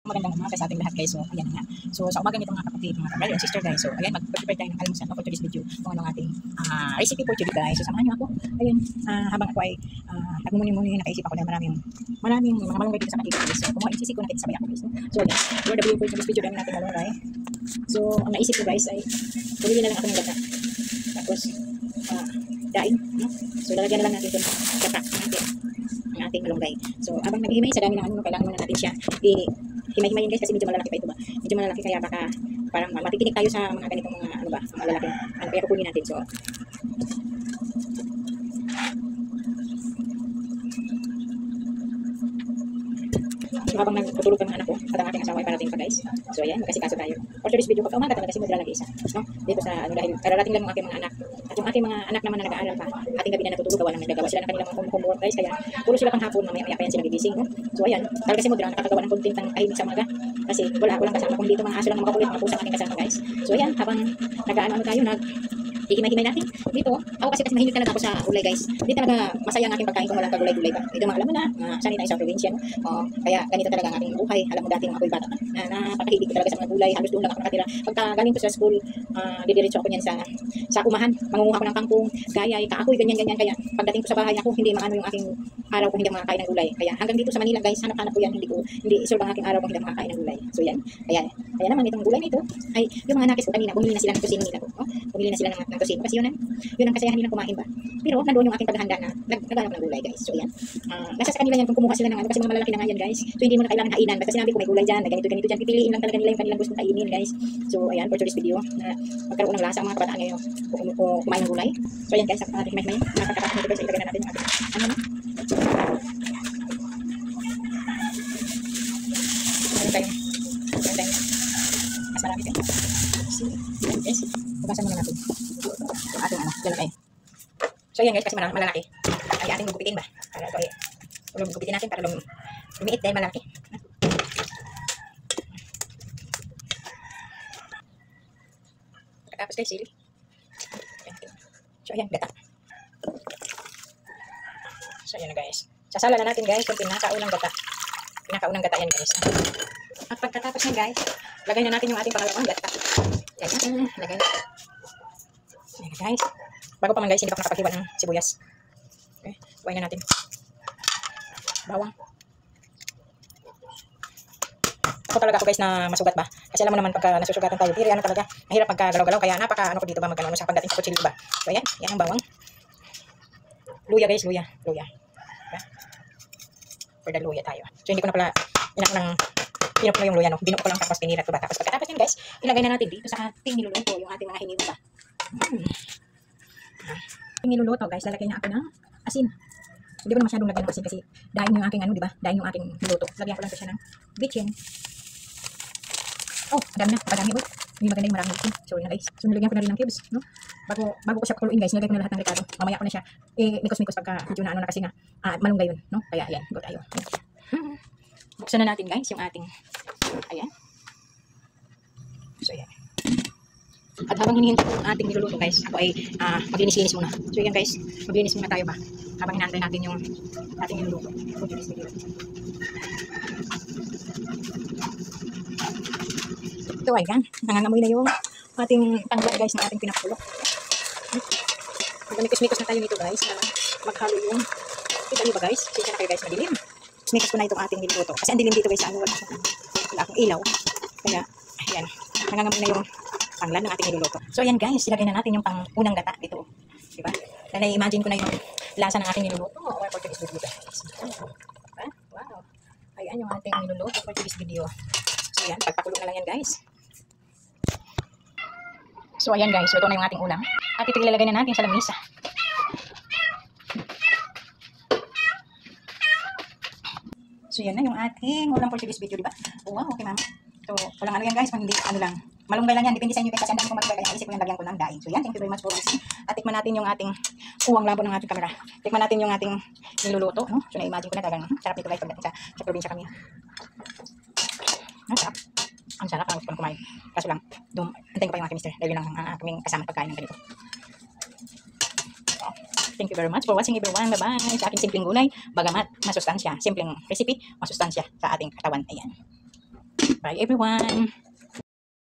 Magandang umaga sa ating lahat guys. So ayan nga. So sa umaga nito mga kapatid, mga brother and sister guys. So ayan, mag-prepare tayo ng almusal for today's video. Kung anong ating recipe for today guys. So samahan niyo ako. Ayun, habang ako ay nagmumuni-muni, nakaisip ako na maraming mga malunggay dito sa katigil guys. So kung mga insisig ko na sabay ako guys. So ayan, for the view for today's video dami natin malunggay. So ang naisip ko guys ay pumili na lang ako ng gata. Tapos daing, no? So lalagyan na lang natin ito ng gata ng ating malunggay. So habang naghihimay sa dami ng ano, kailangan muna natin siya himay-himayin guys kasi medyo malalaki pa ito ba. Medyo malalaki kaya baka parang matikinig tayo sa mga ganitong mga ano ba, malalaki. Ano kaya kukunin natin. So habang nagtutulog ang anak ko at ang ating asawa ay parating pa guys. So ayan, magkasikaso tayo. For today's video, pagka umaga talaga si Mudra nag-isa. No? Dito sa ano dahil kararating lang ng aking mga anak. At yung ating mga anak naman na nag-aaral pa, ating gabi na natutulog, gawa ng nagagawa sila ng kanilang mga homework guys. Kaya puro sila pang hapon, mamaya-maya pa yan sila gigising. No? So ayan, talaga si Mudra nakakagawa ng content ng tahimik sa umaga. Kasi walang kasama kung dito mga aso lang na makakulit, mga pusang ating kasama guys. So ayan, habang nag-ano tayo, hihimay-himay natin. Dito, ako kasi mahilig talaga ako sa gulay guys. Hindi talaga masaya ang aking pagkain kung walang kagulay-gulay ba. Ito mga alam mo na, sanay tayo sa probinsya. No? Kaya ganito talaga ang ating buhay. Alam mo dati nung ako'y bata na napakahilig ko talaga sa mga gulay. Halos doon lang ako nakatira. Pagka galing ko sa school, didiretso ako niyan sa umahan. Mangunguha ko ng kangkong, gayay, kaakoy, ganyan-ganyan. Kaya pagdating ko sa bahay ako, hindi maano yung aking araw kung hindi makakain ng gulay. Kaya hanggang dito sa Manila guys, hanap-hanap ko yan. Hindi isolve ang aking araw kung hindi makakain ng gulay. So yan. Kaya naman itong gulay nito ay yung mga nakis ko kanina, bumili na sila ng tusino nila. No? Bumili na sila ng tusino kasi yun ang kasayahan nilang kumain ba. Pero nandoon yung aking paghahanda na naghanap ng gulay guys. So yan. Nasa sa kanila yan kung kumuha sila ng ano kasi mga malalaki na nga yan guys. So hindi mo na kailangan hainan. Basta sinabi ko may gulay dyan, may ganito dyan. Pipiliin lang talaga nila yung kanilang gustong kainin guys. So ayan, for today's video na magkaroon ng lasa ang mga kabataan ngayon o kumain ng gulay. So ayan guys, himay-himay. Nakakatakas nito guys. Ilagay na natin yung ating ano na. Meron tayo. Mas marami tayo. Yes. Bukasan muna natin. Ating lalaki. So ayan guys, kasi malalaki ay ating gugupitin ba? Para ito ay gugupitin natin para lumiit dahil malaki. Tapos guys, sili. So ayan, gata. So ayan na guys. Sasala na natin guys yung pinakaunang gata. Pinakaunang gata yan guys. At pagkatapos yan guys, lagay na natin yung ating pangalawang gata. Yan, lagay na. Ayan guys. Bago pa man guys, hindi pa ako nakapaghiwa ng sibuyas. Okay, huwain na natin. Bawang. Ako talaga ako guys na masugat ba. Kasi alam mo naman pagka nasusugatan tayo, ano talaga, mahirap pagka galaw-galaw. Kaya napaka ko dito ba magkano sa pagdating sa kutsilyo ba. So ayan, yan ang bawang. Luya guys, luya. Okay. For the luya tayo. So hindi ko na pala, pinup na yung luya no. Binuo ko lang tapos pinirat ko ba. Tapos pagkatapos yan guys, ilagay na natin dito sa ating niluluto yung ating mga hiniwa ba. Niluluto guys, lalagay na ako ng asin. Hindi ko na masyadong lagyan ng asin kasi daing yung aking ano, di ba? Daing yung aking niluto. Lagyan ko lang siya ng bitchin. Oh, dami na, padami ko. Hindi maganda yung maraming bitchin. Sorry na guys. So nilagyan ko na rin ng cubes, no? Bago ko siya pakuluin guys, nilagay ko na lahat ng rekado. Mamaya ko na siya mikos-mikos pagka medyo na ano na kasi nga malunggay yun, no? Kaya ayan, go tayo. Buksan na natin guys yung ating ayan. So ayan. At habang hinihintay ko ang ating niluluto guys, ako ay maglinis-linis muna. So yan guys, maglinis muna tayo ba? Habang hinantay natin yung ating niluluto. Ito ay yan, nangangamoy na yung ating tanglad guys ng ating pinakulo. Magmikos-mikos na tayo nito guys, na maghalo yung kita niyo ba guys? Sige na kayo guys, madilim. Mikos ko na itong ating niluluto. Kasi ang dilim dito guys, wala akong ilaw. Kaya, ayan, nangangamoy na yung tanglad ng ating niluluto. So ayan guys, ilagay na natin yung unang gata dito. Diba? Dahil na-imagine ko na yung lasa ng ating niluluto. Or for today's video guys. Diba? Wow. Ayan yung ating niluluto for today's video. So ayan, pagpakulo na lang yan guys. So ayan guys, luto na yung ating ulam. At ito ilalagay na natin sa lamisa. So yan na yung ating ulam for today's video, diba? Wow, okay mama. So, walang ano yan guys, hindi ano lang. Malunggay lang yan, depende sa inyo kasi ang dami kong malunggay, kaya isip ko yung lagyan ko ng daing. So yan, thank you very much for watching. At tikman natin yung ating uwang labo ng ating camera. Tikman natin yung ating niluluto, no? So na-imagine ko na talagang sarap nito guys pagdating sa probinsya kami. Ang sarap. Ang sarap, ang gusto ko kumain. Kaso lang, antayin ko pa yung aking mister. Dahil yun ang kaming kasama pagkain ng ganito. So, thank you very much for watching everyone. Bye-bye sa ating simpleng gulay. Bagamat masustansya. Simpleng recipe, masustansya sa ating katawan. Ayan. Bye everyone!